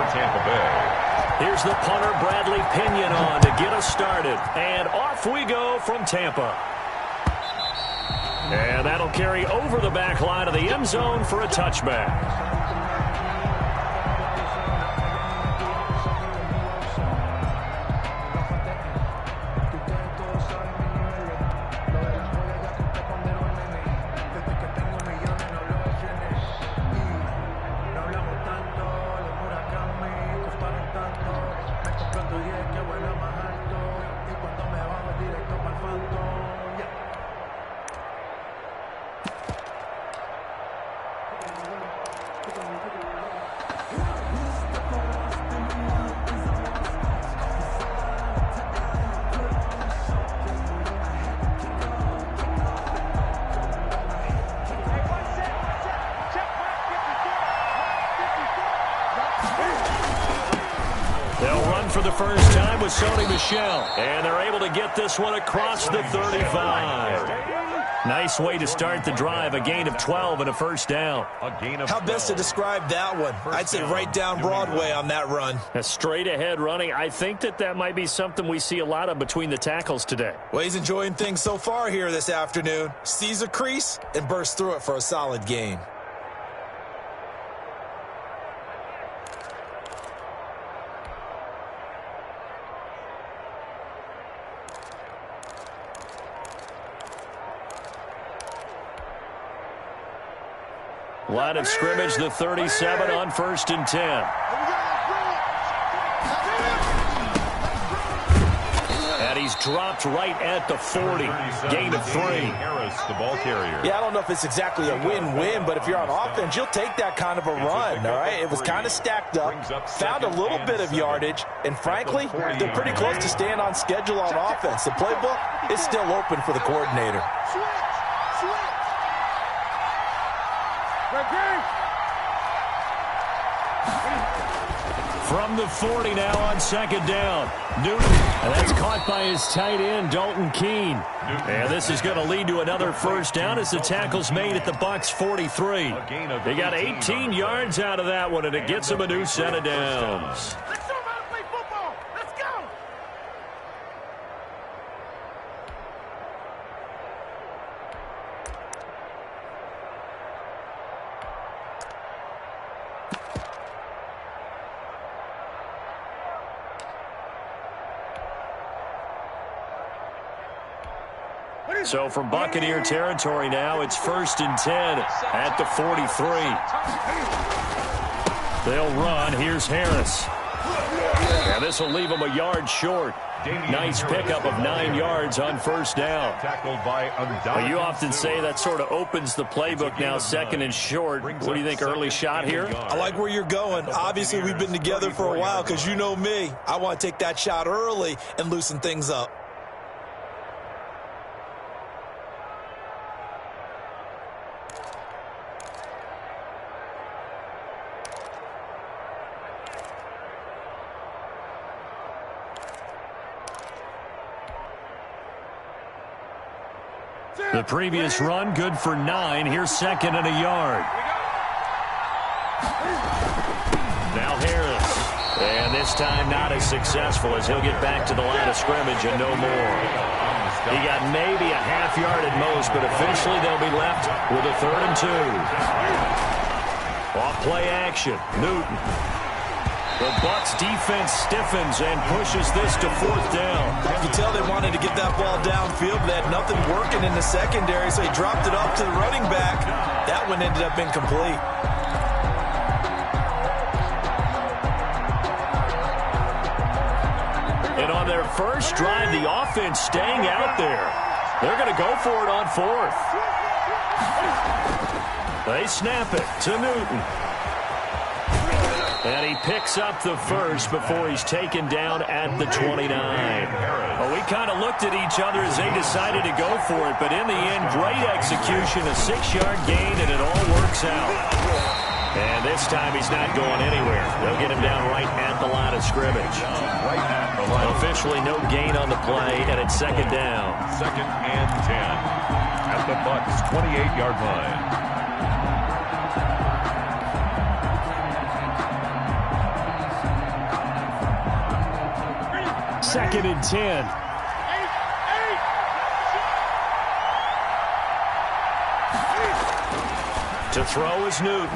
for Tampa Bay. Here's the punter, Bradley Pinion, on to get us started. And off we go from Tampa. And that'll carry over the back line of the end zone for a touchback. For the first time with Sony Michel. And they're able to get this one across the 35. Nice way to start the drive. A gain of 12 and a first down. How best to describe that one? I'd say right down Broadway on that run. A straight ahead running. I think that might be something we see a lot of between the tackles today. Well, he's enjoying things so far here this afternoon. Sees a crease and bursts through it for a solid gain. Line of scrimmage, the 37 on 1st and 10. And he's dropped right at the 40. Gain of 3. Harris, the ball carrier. Yeah, I don't know if it's exactly a win-win, but if you're on offense, you'll take that kind of a run, all right? It was kind of stacked up, found a little bit of yardage, and frankly, they're pretty close to staying on schedule on offense. The playbook is still open for the coordinator. From the 40 now on 2nd down. Newton, and that's caught by his tight end, Dalton Keene. And this is going to lead to another first down as the tackle's made at the Bucs 43. They got 18 yards out of that one, and it gets them a new set of downs. So from Buccaneer territory now, it's 1st and 10 at the 43. They'll run. Here's Harris. And this will leave him a yard short. Nice pickup of 9 yards on 1st down. Well, you often say that sort of opens the playbook now, 2nd and short. What do you think, early shot here? I like where you're going. Obviously, we've been together for a while because you know me. I want to take that shot early and loosen things up. The previous run, good for 9. Here's 2nd and a yard. Now Harris. And this time not as successful as he'll get back to the line of scrimmage and no more. He got maybe a half yard at most, but officially they'll be left with a 3rd and 2. Off play action. Newton. The Bucs defense stiffens and pushes this to 4th down. You can tell they wanted to get that ball downfield, but they had nothing working in the secondary, so he dropped it up to the running back. That one ended up incomplete. And on their first drive, the offense staying out there. They're going to go for it on 4th. They snap it to Newton. And he picks up the first before he's taken down at the 29. Well, we kind of looked at each other as they decided to go for it, but in the end, great execution, a 6-yard gain, and it all works out. And this time he's not going anywhere. They'll get him down right at the line of scrimmage. Officially no gain on the play, and it's 2nd down. 2nd and 10 at the Bucs 28-yard line. 2nd and 10. To throw is Newton.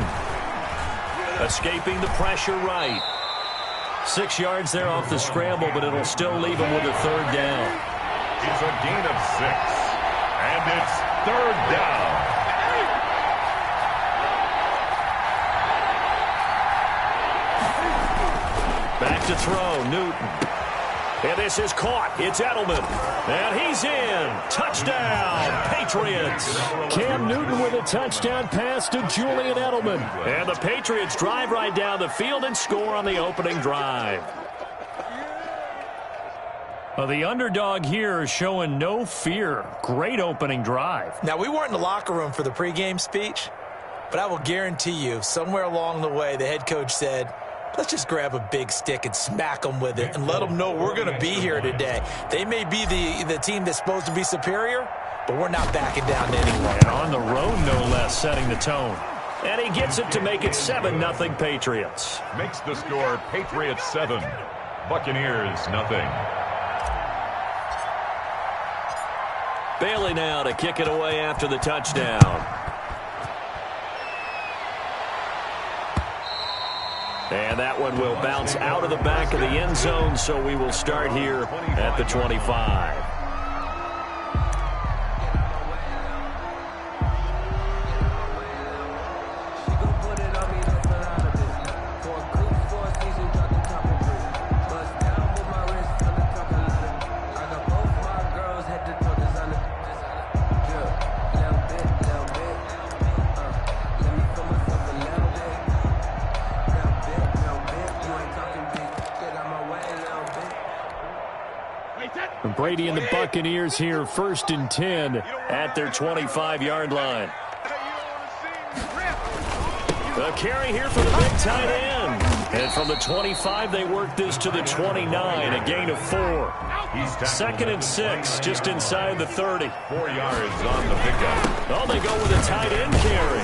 Escaping the pressure right. 6 yards there off the scramble, but it'll still leave him with a 3rd down. It's a gain of 6. And it's 3rd down. Back to throw, Newton. And this is caught. It's Edelman. And he's in. Touchdown, Patriots. Cam Newton with a touchdown pass to Julian Edelman. And the Patriots drive right down the field and score on the opening drive. Well, the underdog here is showing no fear. Great opening drive. Now, we weren't in the locker room for the pregame speech, but I will guarantee you somewhere along the way the head coach said, let's just grab a big stick and smack them with it and let them know we're going to be here today. They may be the team that's supposed to be superior, but we're not backing down to anyone. And on the road, no less, setting the tone. And he gets it to make it 7-0 Patriots. Makes the score Patriots 7, Buccaneers 0. Bailey now to kick it away after the touchdown. And that one will bounce out of the back of the end zone, so we will start here at the 25. Brady and the Buccaneers here, 1st and 10 at their 25-yard line. A carry here for the big tight end. And from the 25, they work this to the 29, a gain of 4. 2nd and 6, just inside the 30. 4 yards on the pickup. Oh, they go with a tight end carry.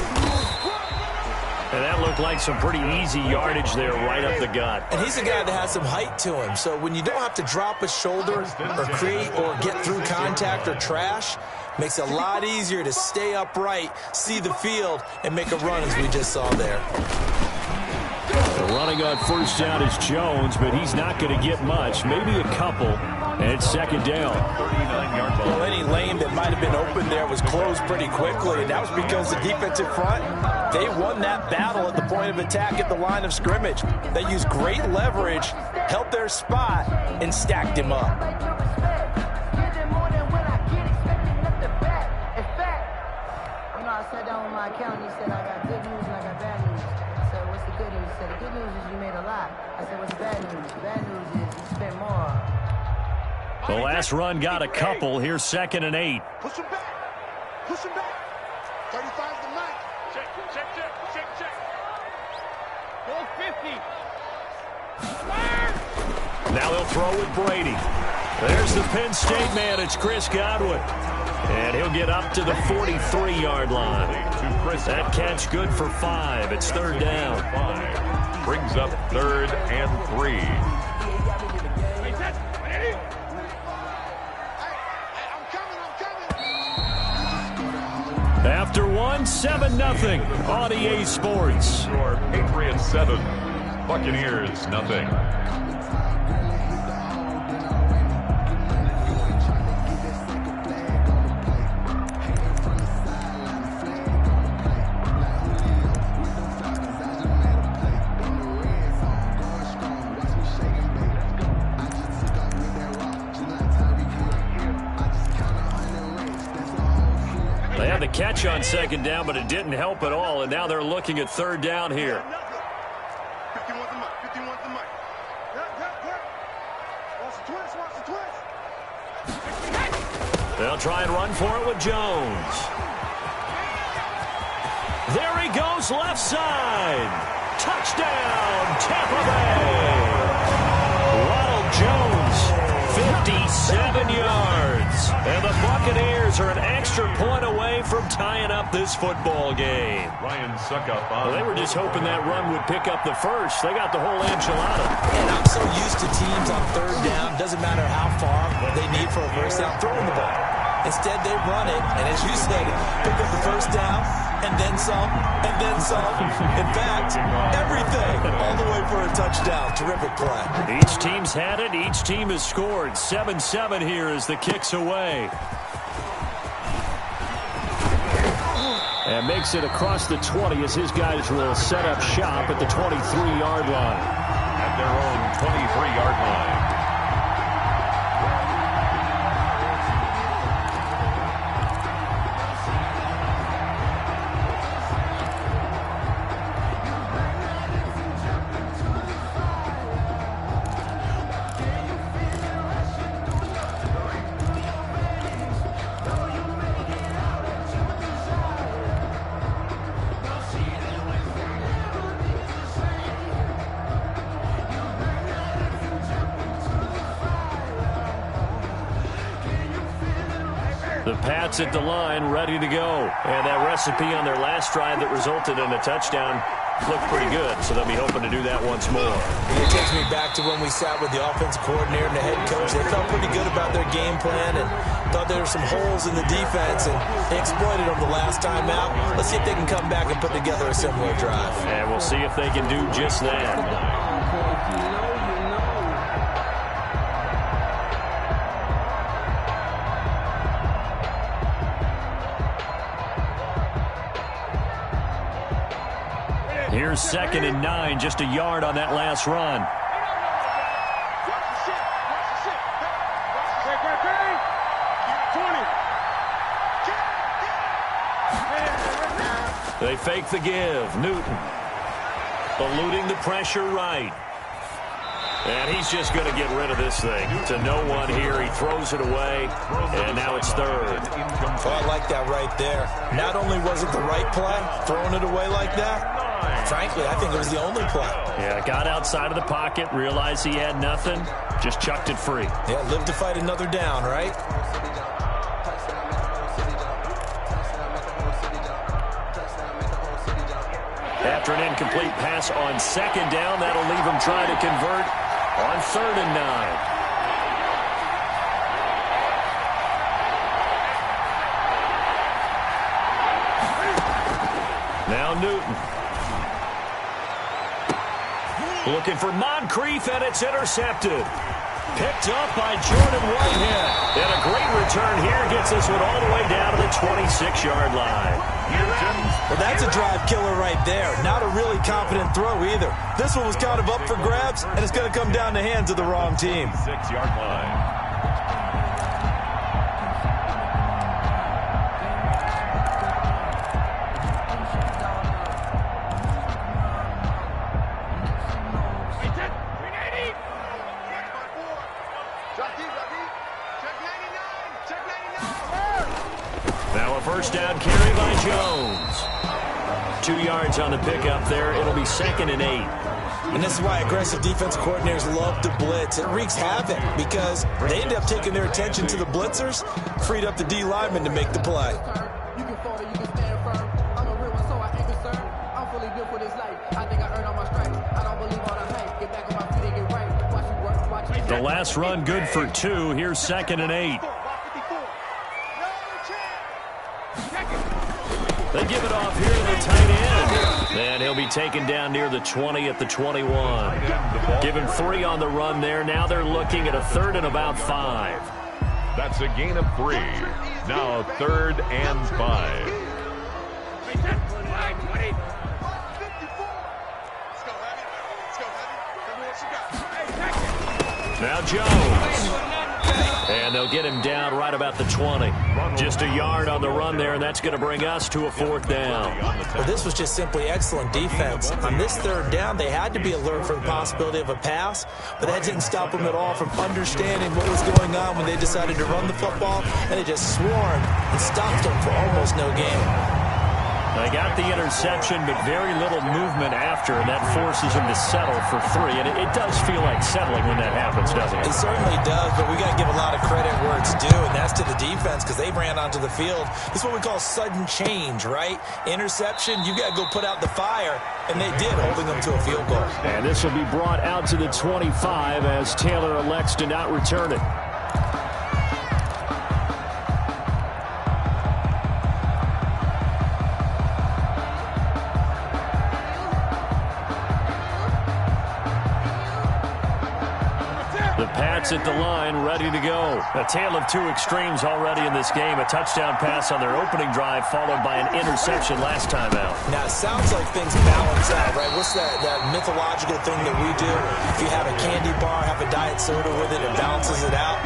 And that looked like some pretty easy yardage there right up the gut. And he's a guy that has some height to him. So when you don't have to drop a shoulder or create or get through contact or trash, makes it a lot easier to stay upright, see the field, and make a run as we just saw there. The running on 1st down is Jones, but he's not going to get much, maybe a couple. And it's 2nd down. 39-yard ball. Well, any lane that might have been open there was closed pretty quickly, and that was because the defensive front, they won that battle at the point of attack at the line of scrimmage. They used great leverage, held their spot, and stacked him up. I sat down with my accountant. He said, I got good news and I got bad news. I said, what's the good news? He said, the good news is you made a lot. I said, what's the bad news? The bad news is you spent more. The last run got a couple. Here's 2nd and 8. Push him back. Push him back. 35's the night. Check. Go 50. Now they'll throw with Brady. There's the Penn State man. It's Chris Godwin. And he'll get up to the 43-yard line. That catch good for 5. It's 3rd down. 5 brings up 3rd and 3. After one, 7-0 on EA Sports. Score Patriots 7, Buccaneers 0. They had the catch on 2nd down, but it didn't help at all, and now they're looking at 3rd down here. 51's the mic. 51's the mic. Watch the twist. They'll try and run for it with Jones. There he goes, left side. Touchdown, Tampa Bay. Ronald Jones, 57 yards. And the Buccaneers Bears are an extra point away from tying up this football game. Ryan Suckup on. Well, they were just hoping that run would pick up the first. They got the whole enchilada. And I'm so used to teams on third down, doesn't matter how far they need for a first down, throwing the ball. Instead, they run it, and as you said, pick up the first down, and then some, and then some. In fact, everything, all the way for a touchdown. Terrific play. Each team's had it. Each team has scored. 7-7 here as the kick's away. And makes it across the 20 as his guys will set up shop at the 23-yard line. At their own 23-yard line. The Pats at the line, ready to go. And that recipe on their last drive that resulted in a touchdown looked pretty good, so they'll be hoping to do that once more. It takes me back to when we sat with the offensive coordinator and the head coach. They felt pretty good about their game plan and thought there were some holes in the defense, and they exploited them the last time out. Let's see if they can come back and put together a similar drive. And we'll see if they can do just that. Here's 2nd and 9, just a yard on that last run. They fake the give. Newton eluding the pressure right. And he's just going to get rid of this thing. To no one here. He throws it away, and now it's 3rd. Oh, I like that right there. Not only was it the right play, throwing it away like that, frankly, I think it was the only play. Yeah, got outside of the pocket, realized he had nothing, just chucked it free. Yeah, live to fight another down, right? After an incomplete pass on 2nd down, that'll leave him trying to convert on 3rd and 9. Now Newton. Looking for Moncrief, and it's intercepted. Picked up by Jordan Whitehead. And a great return here gets this one all the way down to the 26-yard line. Well, that's a drive killer right there. Not a really confident throw either. This one was kind of up for grabs, and it's going to come down the hands of the wrong team. 6-yard line. First down carry by Jones. 2 yards on the pickup there. It'll be 2nd and 8. And this is why aggressive defense coordinators love to blitz. It wreaks havoc because they end up taking their attention to the blitzers, freed up the D lineman to make the play. You can fall or you can stand firm. I'm a real one, so I ain't concerned. I'm fully built for this life. I think I earned all my stripes. I don't believe all the hype. Get back on my feet and get right. Watch you work, watch you. The last run good for 2. Here's 2nd and 8. They give it off here to the tight end. And he'll be taken down near the 20 at the 21. Give him 3 on the run there. Now they're looking at a 3rd and about 5. That's a gain of 3. Now 3rd and 5. Now Jones. And they'll get him down right about the 20. Just a yard on the run there, and that's going to bring us to a 4th down. Well, this was just simply excellent defense. On this 3rd down, they had to be alert for the possibility of a pass, but that didn't stop them at all from understanding what was going on when they decided to run the football, and they just swarmed and stopped them for almost no gain. They got the interception, but very little movement after, and that forces him to settle for 3. And it does feel like settling when that happens, doesn't it? It certainly does, but we got to give a lot of credit where it's due, and that's to the defense because they ran onto the field. This is what we call sudden change, right? Interception, you got to go put out the fire, and they did, holding them to a field goal. And this will be brought out to the 25 as Taylor elects to not return it. At the line, ready to go. A tale of two extremes already in this game. A touchdown pass on their opening drive, followed by an interception last time out. Now, it sounds like things balance out, right? What's that mythological thing that we do? If you have a candy bar, have a diet soda with it, it balances it out.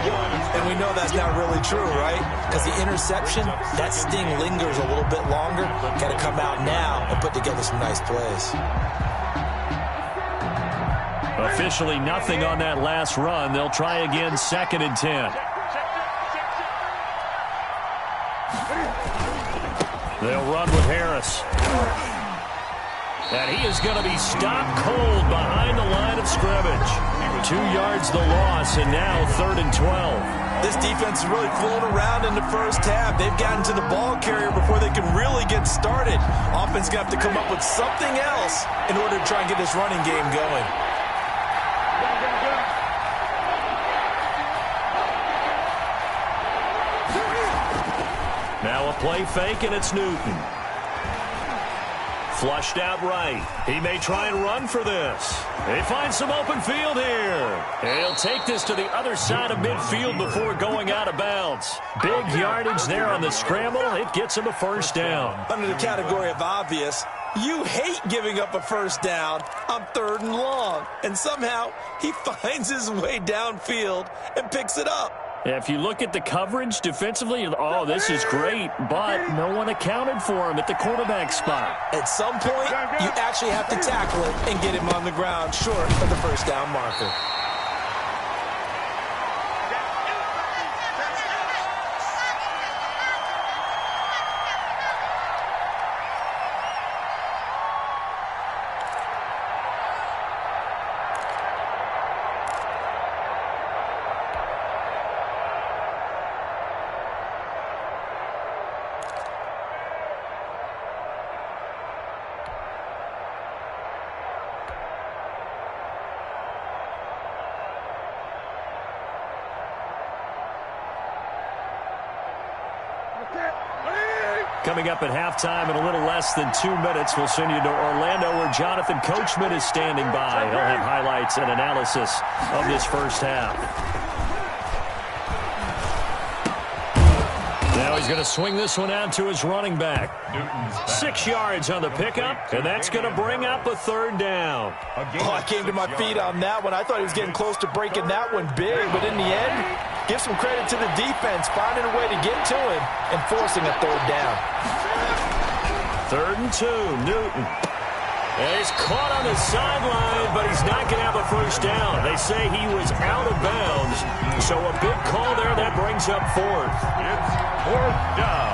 And we know that's not really true, right? Because the interception, that sting lingers a little bit longer. Got to come out now and put together some nice plays. Officially nothing on that last run. They'll try again, 2nd and 10. They'll run with Harris. And he is going to be stopped cold behind the line of scrimmage. 2 yards the loss, and now 3rd and 12. This defense is really flown around in the first half. They've gotten to the ball carrier before they can really get started. Offense going to have to come up with something else in order to try and get this running game going. Now a play fake, and it's Newton. Flushed out right. He may try and run for this. He finds some open field here. He'll take this to the other side of midfield before going out of bounds. Big yardage there on the scramble. It gets him a first down. Under the category of obvious, you hate giving up a first down on 3rd and long. And somehow he finds his way downfield and picks it up. If you look at the coverage defensively, oh, this is great, but no one accounted for him at the quarterback spot. At some point, you actually have to tackle it and get him on the ground short of the first down marker. Coming up at halftime in a little less than 2 minutes, we'll send you to Orlando where Jonathan Coachman is standing by. He'll have highlights and analysis of this first half. Now he's going to swing this one out to his running back. 6 yards on the pickup, and that's going to bring up a 3rd down. Oh, I came to my feet on that one. I thought he was getting close to breaking that one big, but in the end, give some credit to the defense, finding a way to get to him and forcing a 3rd down. 3rd and 2, Newton. And he's caught on the sideline, but he's not going to have a first down. They say he was out of bounds, so a big call there that brings up 4th. It's 4th down.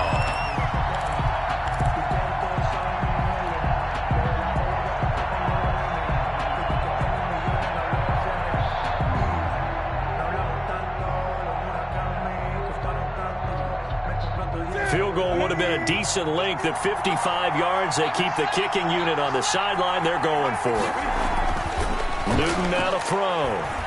Field goal would have been a decent length at 55 yards. They keep the kicking unit on the sideline. They're going for it. Newton now to throw.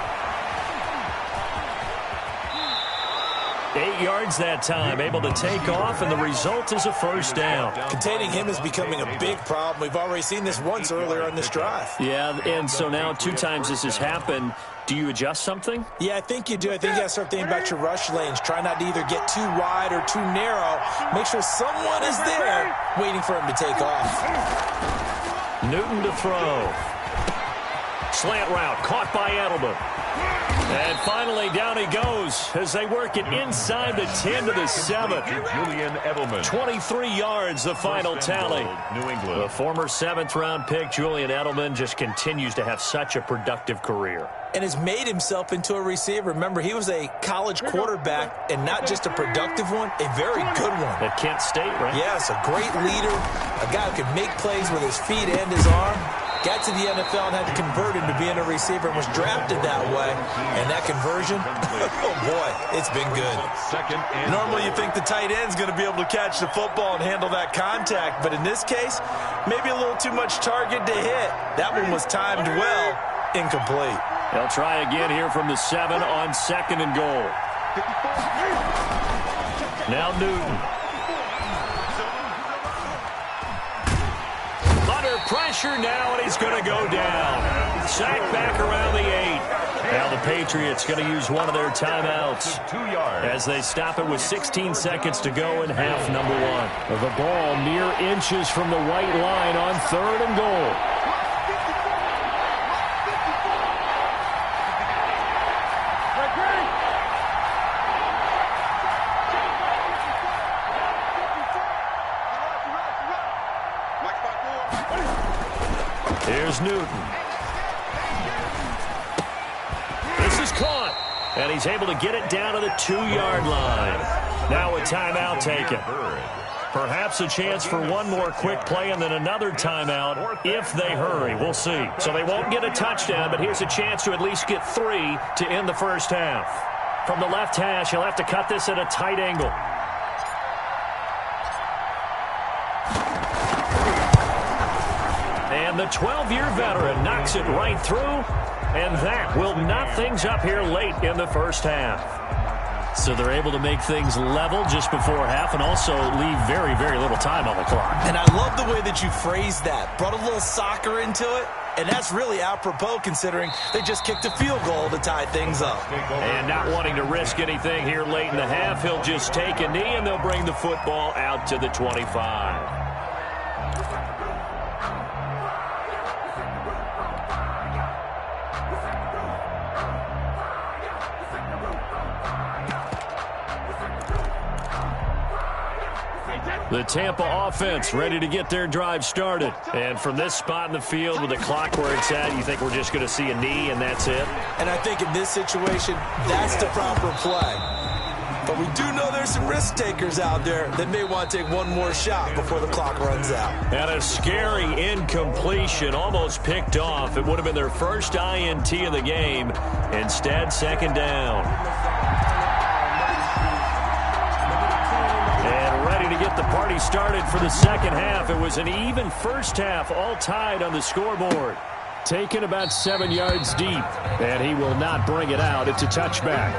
8 yards that time, able to take off, and the result is a first down. Containing him is becoming a big problem. We've already seen this once earlier on this drive. Yeah, and so now 2 times this has happened. Do you adjust something? Yeah, I think you do. I think you got to start thinking about your rush lanes. Try not to either get too wide or too narrow. Make sure someone is there waiting for him to take off. Newton to throw. slant route caught by Edelman. And finally, down he goes as they work it inside the 10 to the 7. Julian Edelman. 23 yards, the final tally. New England. The former 7th-round pick, Julian Edelman, just continues to have such a productive career. And has made himself into a receiver. Remember, he was a college quarterback, and not just a productive one, a very good one. At Kent State, right? Yes, a great leader, a guy who could make plays with his feet and his arm. Got to the NFL and had to convert into being a receiver and was drafted that way. And that conversion, oh boy, it's been good. Normally you think the tight end's going to be able to catch the football and handle that contact. But in this case, maybe a little too much target to hit. That one was timed well, incomplete. They'll try again here from the 7 on 2nd and goal. Now Newton. Under pressure now, and he's going to go down. Sacked back around the 8. Now the Patriots going to use one of their timeouts 2 yards. as they stop it with 16 seconds to go in half number 1. The ball mere inches from the white line on 3rd and goal. Here's Newton. This is caught. And he's able to get it down to the 2-yard line. Now a timeout taken. Perhaps a chance for one more quick play and then another timeout if they hurry. We'll see. So they won't get a touchdown, but here's a chance to at least get 3 to end the first half. From the left hash, he'll have to cut this at a tight angle. And the 12-year veteran knocks it right through, and that will knot things up here late in the first half. So they're able to make things level just before half and also leave very, very little time on the clock. And I love the way that you phrased that. Brought a little soccer into it, and that's really apropos considering they just kicked a field goal to tie things up. And not wanting to risk anything here late in the half, he'll just take a knee, and they'll bring the football out to the 25. The Tampa offense ready to get their drive started. And from this spot in the field with the clock where it's at, you think we're just going to see a knee and that's it? And I think in this situation, that's the proper play. But we do know there's some risk takers out there that may want to take one more shot before the clock runs out. And a scary incompletion, almost picked off. It would have been their first INT of the game. Instead, 2nd down. To get the party started for the second half. It was an even first half, all tied on the scoreboard. Taken about 7 yards deep, and he will not bring it out. It's a touchback.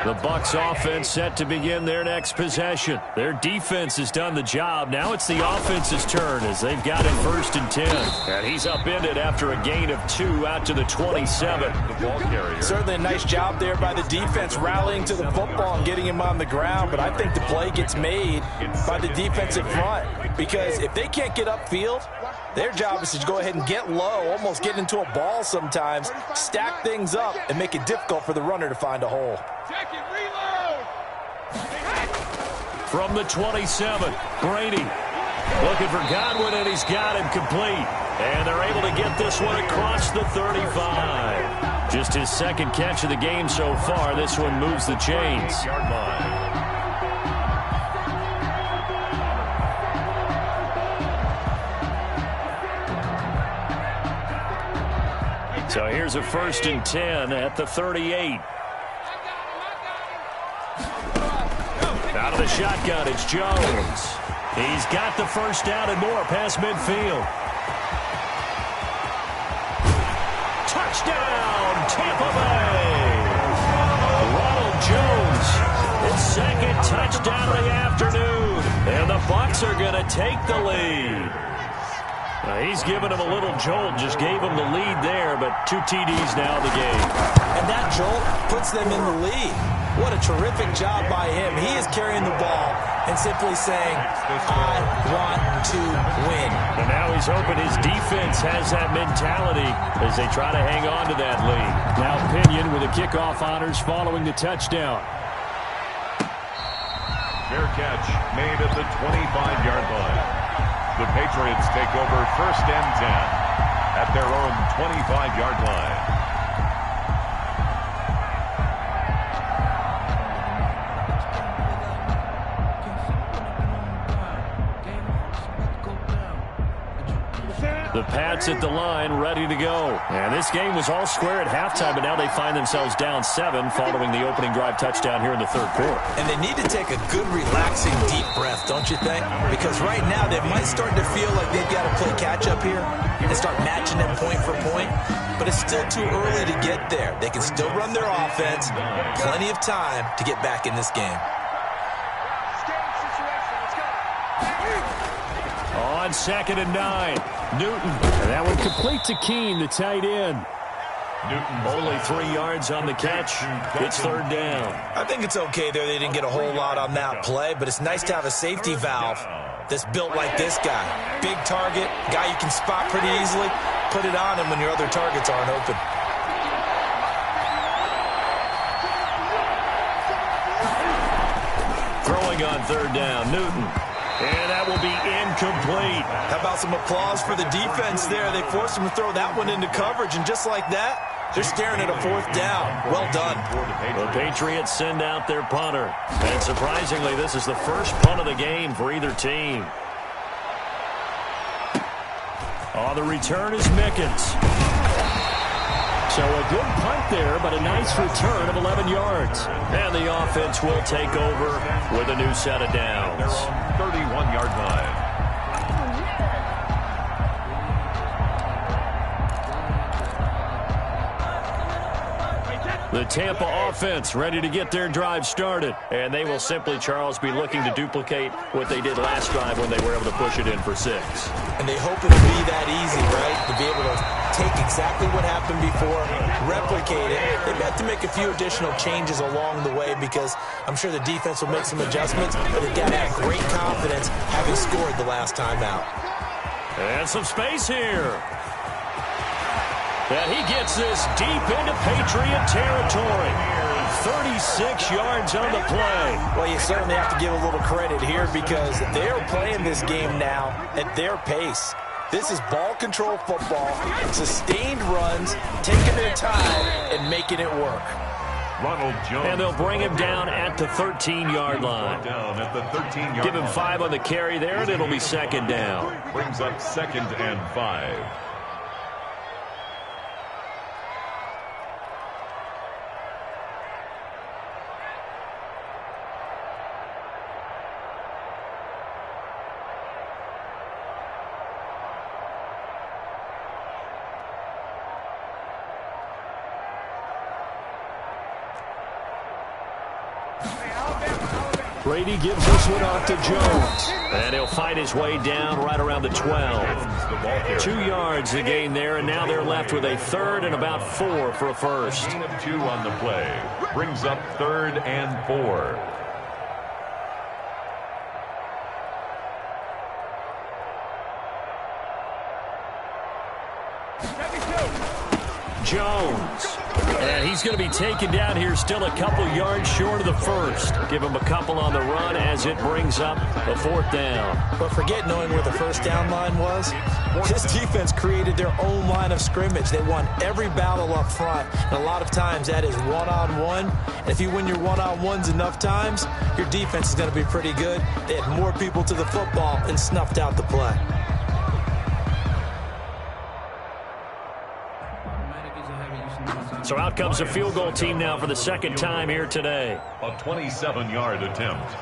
The Bucs offense set to begin their next possession. Their defense has done the job. Now it's the offense's turn as they've got it 1st and 10. And he's upended after a gain of 2 out to the 27. The ball carrier. Certainly a nice job there by the defense rallying to the football and getting him on the ground. But I think the play gets made by the defensive front. Because if they can't get upfield, their job is to go ahead and get low, almost get into a ball sometimes, stack things up, and make it difficult for the runner to find a hole. From the 27, Brady looking for Godwin, and he's got him complete. And they're able to get this one across the 35. Just his 2nd catch of the game so far. This one moves the chains. Yard line. So here's a 1st and 10 at the 38. Out of the shotgun, it's Jones. He's got the first down and more past midfield. Touchdown, Tampa Bay! Ronald Jones. It's second touchdown of the afternoon. And the Bucs are going to take the lead. He's giving him a little jolt, just gave him the lead there, but 2 TDs now in the game. And that jolt puts them in the lead. What a terrific job by him. He is carrying the ball and simply saying, I want to win. And now he's hoping his defense has that mentality as they try to hang on to that lead. Now Pinion with the kickoff honors following the touchdown. Fair catch made at the 25-yard line. The Patriots take over 1st and 10 at their own 25-yard line. The Pats at the line, ready to go. And this game was all square at halftime, but now they find themselves down 7 following the opening drive touchdown here in the 3rd quarter. And they need to take a good, relaxing, deep breath, don't you think? Because right now they might start to feel like they've got to play catch-up here and start matching them point for point. But it's still too early to get there. They can still run their offense. Plenty of time to get back in this game. On 2nd and 9. Newton. And that one complete to Keene, the tight end. Newton only 3 yards on the catch. It's 3rd down. I think it's okay there. They didn't get a whole lot on that play, but it's nice to have a safety valve that's built like this guy. Big target, guy you can spot pretty easily. Put it on him when your other targets aren't open. Throwing on 3rd down, Newton. And that will be incomplete. How about some applause for the defense there? They forced him to throw that one into coverage, and just like that, they're staring at a 4th down. Well done. The Patriots send out their punter. And surprisingly, this is the first punt of the game for either team. On the return is Mickens. So a good punt there, but a nice return of 11 yards. And the offense will take over with a new set of downs. 31-yard line. The Tampa offense ready to get their drive started. And they will simply, Charles, be looking to duplicate what they did last drive when they were able to push it in for 6. And they hope it'll be that easy, right? To be able to take exactly what happened before, replicate it. They've got to make a few additional changes along the way because I'm sure the defense will make some adjustments, but they've got to have great confidence having scored the last time out. And some space here. And he gets this deep into Patriot territory. 36 yards on the play. Well, you certainly have to give a little credit here because they're playing this game now at their pace. This is ball control football, sustained runs, taking their time and making it work. Ronald Jones. And they'll bring him down at the 13-yard line. Down at the 13-yard Give him line. 5 on the carry there, and it'll be 2nd down. Brings up 2nd and 5. Brady gives this one off to Jones. And he'll fight his way down right around the 12. 2 yards the gain there, and now they're left with a 3rd and about 4 for a first. Gain of 2 on the play. Brings up 3rd and 4. Jones. And he's going to be taken down here still a couple yards short of the first. Give him a couple on the run as it brings up a 4th down. But forget knowing where the first down line was. This defense created their own line of scrimmage. They won every battle up front. And a lot of times that is one-on-one. And if you win your one-on-ones enough times, your defense is going to be pretty good. They had more people to the football and snuffed out the play. So out comes a field goal team now for the 2nd time here today. A 27-yard attempt.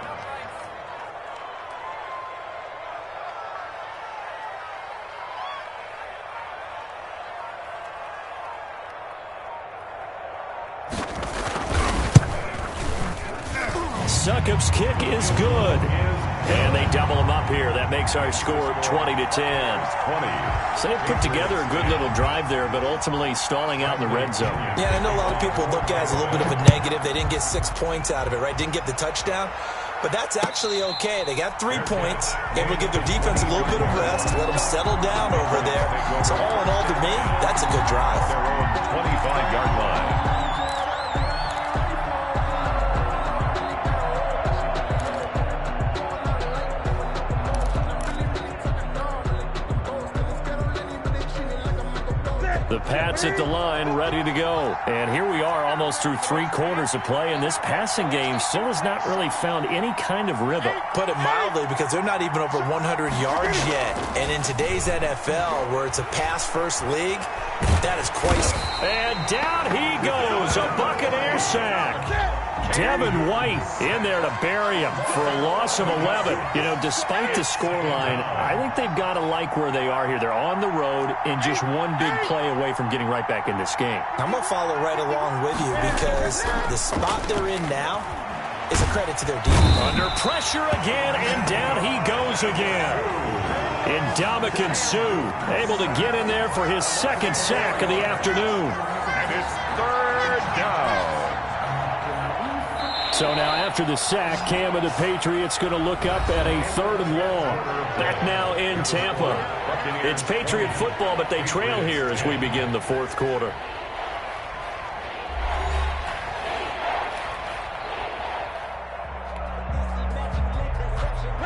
Succop's kick is good. And they double him up here. That makes our score 20-10. So they put together a good little drive there, but ultimately stalling out in the red zone. Yeah, I know a lot of people look at it as a little bit of a negative. They didn't get 6 points out of it, right? Didn't get the touchdown. But that's actually okay. They got 3 points, able to give their defense a little bit of rest, let them settle down over there. So all in all, to me, that's a good drive. Their own 25-yard line. The Pats at the line, ready to go. And here we are almost through 3 quarters of play, and this passing game still has not really found any kind of rhythm. Put it mildly, because they're not even over 100 yards yet. And in today's NFL, where it's a pass-first league, that is quite... And down he goes, a Buccaneer sack. Devin White in there to bury him for a loss of 11. You know, despite the scoreline, I think they've got to like where they are here. They're on the road and just one big play away from getting right back in this game. I'm going to follow right along with you, because the spot they're in now is a credit to their defense. Under pressure again, and down he goes again. Ndamukong Suh able to get in there for his 2nd sack of the afternoon. And it's 3rd down. So now after the sack, Cam of the Patriots going to look up at a 3rd and long. Back now in Tampa. It's Patriot football, but they trail here as we begin the 4th quarter.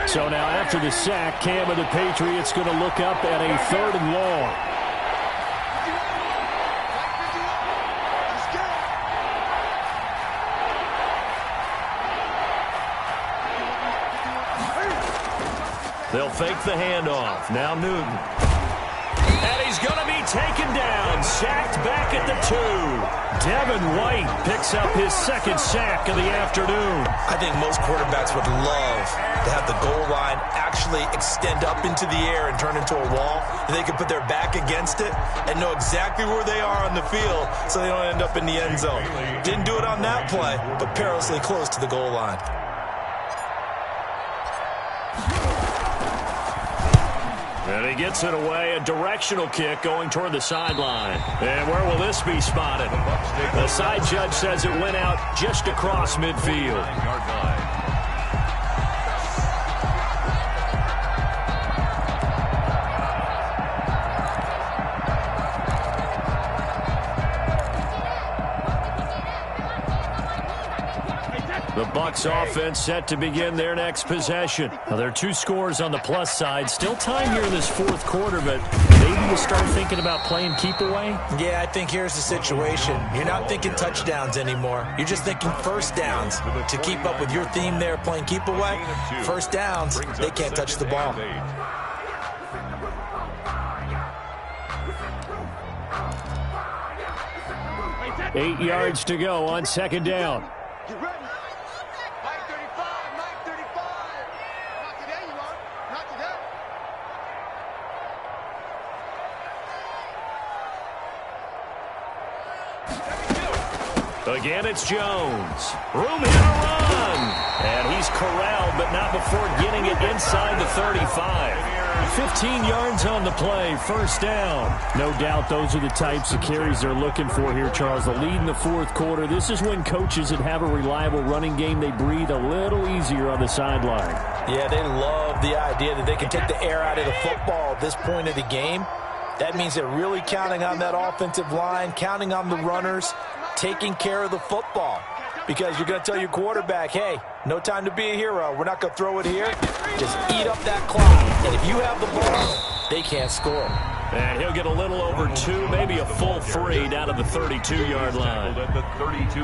So now after the sack, Cam of the Patriots going to look up at a 3rd and long. They'll fake the handoff. Now Newton. And he's going to be taken down. Sacked back at the 2. Devin White picks up his 2nd sack of the afternoon. I think most quarterbacks would love to have the goal line actually extend up into the air and turn into a wall. And they can put their back against it and know exactly where they are on the field so they don't end up in the end zone. Didn't do it on that play, but perilously close to the goal line. And he gets it away, a directional kick going toward the sideline. And where will this be spotted? The side judge says it went out just across midfield. The Bucs offense set to begin their next possession. Now, there are 2 scores on the plus side. Still time here in this 4th quarter, but maybe you start thinking about playing keep away? Yeah, I think here's the situation. You're not thinking touchdowns anymore. You're just thinking first downs. To keep up with your theme there, playing keep away, first downs, they can't touch the ball. Eight yards to go on 2nd down. Get ready. Mike 35, Mike 35. Not today, you are. Not today. Again, it's Jones. Room here to run. And he's corralled, but not before getting it inside the 35. 15 yards on the play, 1st down. No doubt those are the types of carries they're looking for here, Charles. The lead in the 4th quarter. This is when coaches that have a reliable running game, they breathe a little easier on the sideline. Yeah, they love the idea that they can take the air out of the football at this point of the game. That means they're really counting on that offensive line, counting on the runners, taking care of the football. Because you're going to tell your quarterback, hey, no time to be a hero. We're not going to throw it here. Just eat up that clock. And if you have the ball, they can't score. And he'll get a little over 2, maybe a full 3 down to the 32-yard line.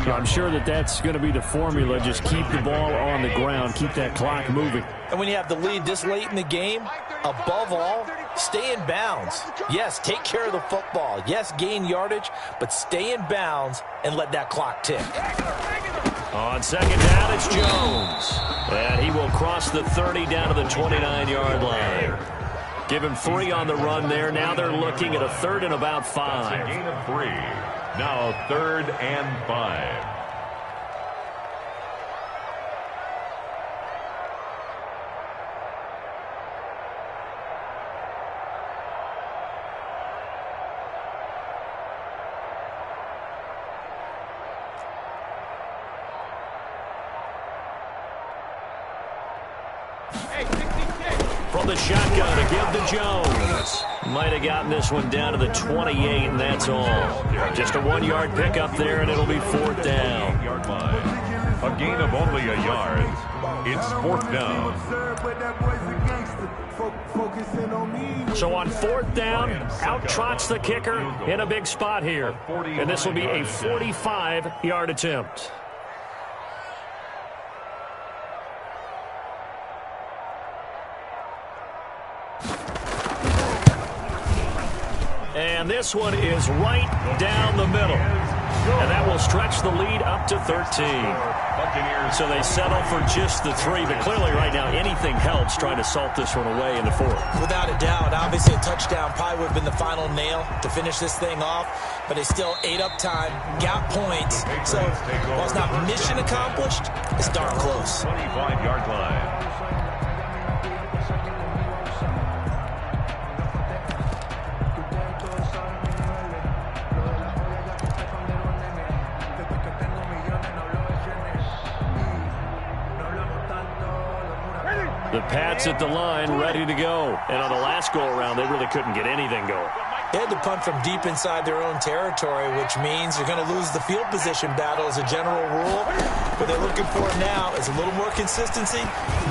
I'm sure that's going to be the formula. Just keep the ball on the ground. Keep that clock moving. And when you have the lead this late in the game, above all, stay in bounds. Yes, take care of the football. Yes, gain yardage, but stay in bounds and let that clock tick. On 2nd down, it's Jones. And he will cross the 30 down to the 29-yard line. Give him 3 on the run there. Now they're looking at a 3rd and about 5. Gain of 3. Now 3rd and 5. From the shotgun to give to Jones. Might have gotten this one down to the 28, and that's all. Just a 1-yard pickup there, and it'll be 4th down. Yard line. A gain of only a yard. It's 4th down. So on 4th down, out trots the kicker in a big spot here. And this will be a 45-yard attempt. And this one is right down the middle. And that will stretch the lead up to 13. So they settle for just the 3. But clearly right now, anything helps trying to salt this one away in the 4th. Without a doubt, obviously a touchdown probably would have been the final nail to finish this thing off. But they still ate up time, got points. So while it's not mission accomplished, it's darn close. 25-yard line. The Pats at the line, ready to go. And on the last go-around, they really couldn't get anything going. They had to punt from deep inside their own territory, which means you're going to lose the field position battle as a general rule. What they're looking for now is a little more consistency,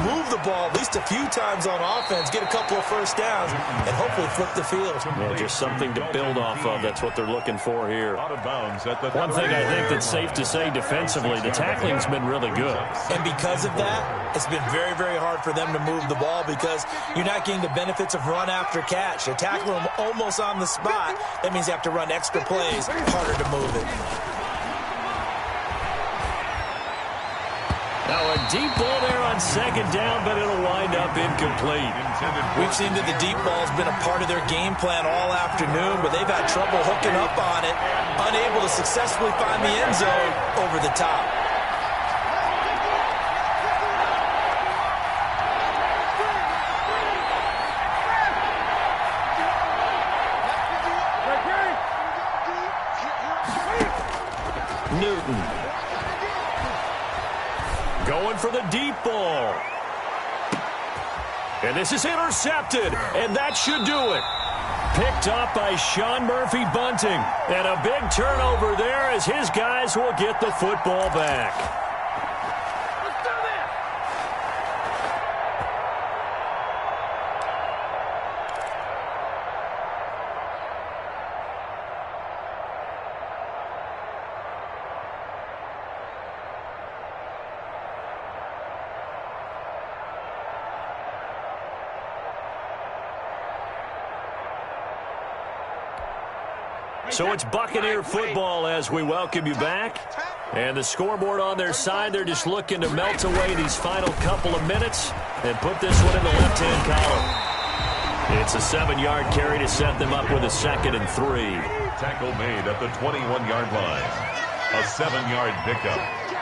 move the ball at least a few times on offense, get a couple of first downs, and hopefully flip the field. Yeah, just something to build off of. That's what they're looking for here. Out of bounds at the One thing I think that's safe to say defensively, the tackling's been really good. And because of that, it's been very, very hard for them to move the ball because you're not getting the benefits of run after catch. They tackle them almost on the spot. That means you have to run extra plays, harder to move it. Now a deep ball there on 2nd down, but it'll wind up incomplete. We've seen that the deep ball's been a part of their game plan all afternoon, but they've had trouble hooking up on it, unable to successfully find the end zone over the top. Newton. Going for the deep ball. And this is intercepted, and that should do it. Picked up by Sean Murphy Bunting. And a big turnover there as his guys will get the football back. So it's Buccaneer football as we welcome you back. And the scoreboard on their side, they're just looking to melt away these final couple of minutes and put this one in the left-hand column. It's a 7-yard carry to set them up with a 2nd and 3. Tackle made at the 21-yard line. A 7-yard pickup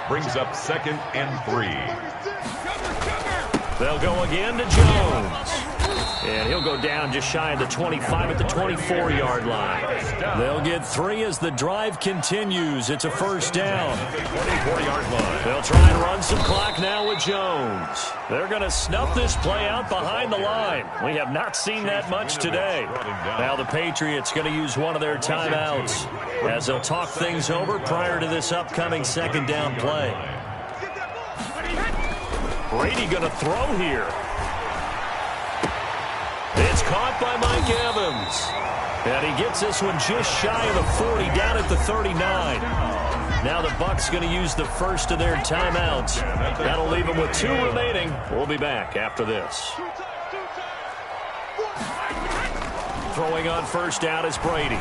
brings up 2nd and 3. They'll go again to Jones. And he'll go down just shy of the 25 at the 24-yard line. They'll get 3 as the drive continues. It's a 1st down. 24-yard line. They'll try and run some clock now with Jones. They're going to snuff this play out behind the line. We have not seen that much today. Now the Patriots going to use one of their timeouts as they'll talk things over prior to this upcoming 2nd down play. Brady going to throw here. It's caught by Mike Evans. And he gets this one just shy of the 40, down at the 39. Now the Bucs going to use the first of their timeouts. That'll leave them with 2 remaining. We'll be back after this. Throwing on 1st down is Brady.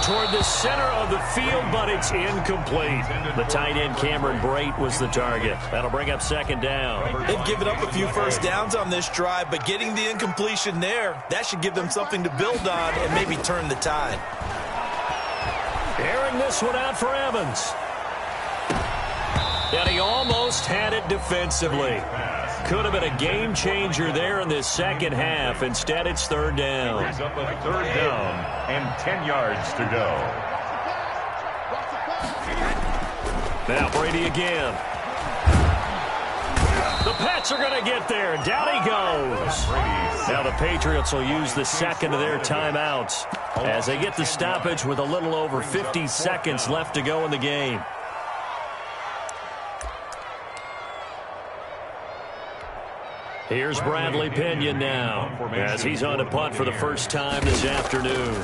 Toward the center of the field, but it's incomplete. The tight end Cameron Brate was the target. That'll bring up 2nd down. They've given up a few first downs on this drive, but getting the incompletion there, that should give them something to build on and maybe turn the tide. Airing this one out for Evans. And he almost had it defensively. Could have been a game changer there in this 2nd half. Instead, it's 3rd down. Brings up a 3rd down and 10 yards to go. Now Brady again. The Pats are going to get there. Down he goes. Now the Patriots will use the second of their timeouts as they get the stoppage with a little over 50 seconds left to go in the game. Here's Bradley Pinion now as he's on to punt for the first time this afternoon.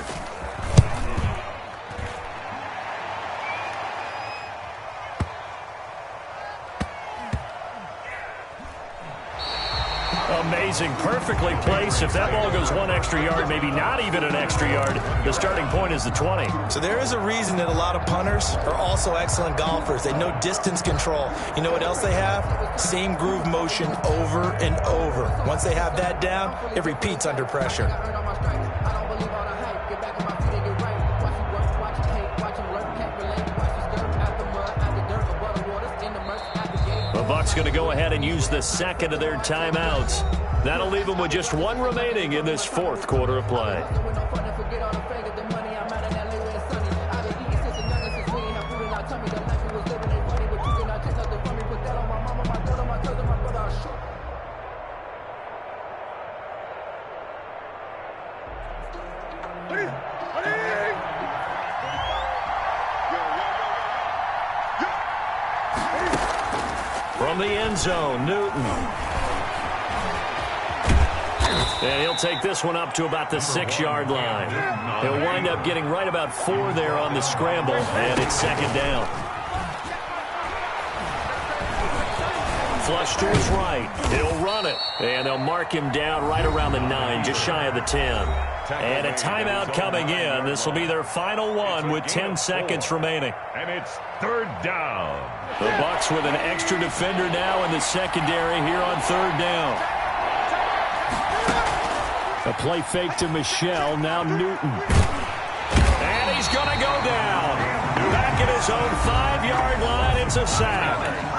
Amazing, perfectly placed. If that ball goes one extra yard, maybe not even an extra yard, the starting point is the 20. So there is a reason that a lot of punters are also excellent golfers. They know distance control. You know what else they have? Same groove motion over and over. Once they have that down, it repeats under pressure. The Bucs going to go ahead and use the second of their timeouts. That'll leave them with just one remaining in this fourth quarter of play. From the end zone, Newton. And he'll take this one up to about the 6-yard line. He'll wind up getting right about 4 there on the scramble, and it's second down. Flush to his right. He'll run it, and they'll mark him down right around the 9, just shy of the 10. And a timeout coming in. This will be their final one with 10 seconds remaining. And it's third down. The Bucs with an extra defender now in the secondary here on third down. A play fake to Michelle, now Newton. And he's going to go down. Back at his own 5-yard line, it's a sack.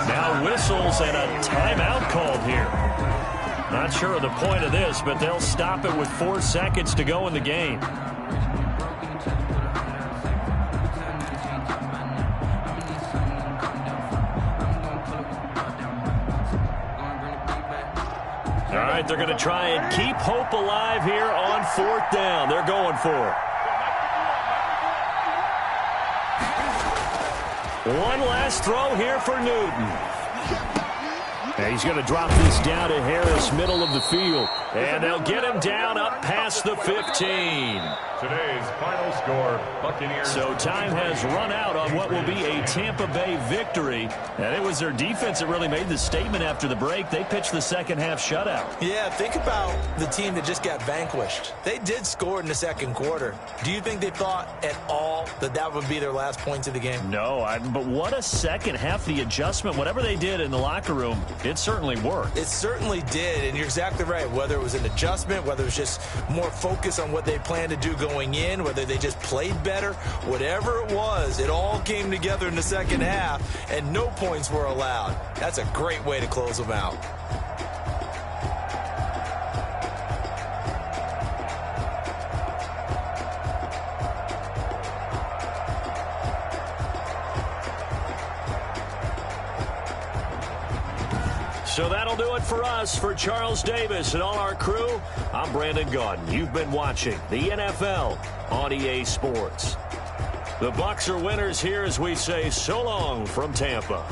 Now whistles and a timeout called here. Not sure of the point of this, but they'll stop it with 4 seconds to go in the game. All right, they're going to try and keep hope alive here on fourth down. They're going for it. One last throw here for Newton. And he's going to drop this down to Harris, middle of the field. And they'll get him down up past the 15. Today's final score, Buccaneers. So time has run out on what will be a Tampa Bay victory. And it was their defense that really made the statement after the break. They pitched the second half shutout. Yeah, think about the team that just got vanquished. They did score in the second quarter. Do you think they thought at all that that would be their last points of the game? No, but what a second half. The adjustment, whatever they did in the locker room, it certainly worked. It certainly did, and you're exactly right. Whether it was an adjustment, whether it was just more focus on what they planned to do going in, whether they just played better, whatever it was, it all came together in the second half, and no points were allowed. That's a great way to close them out. So that'll do it for us. For Charles Davis and all our crew, I'm Brandon Gaudin. You've been watching the NFL on EA Sports. The Bucs are winners here as we say so long from Tampa.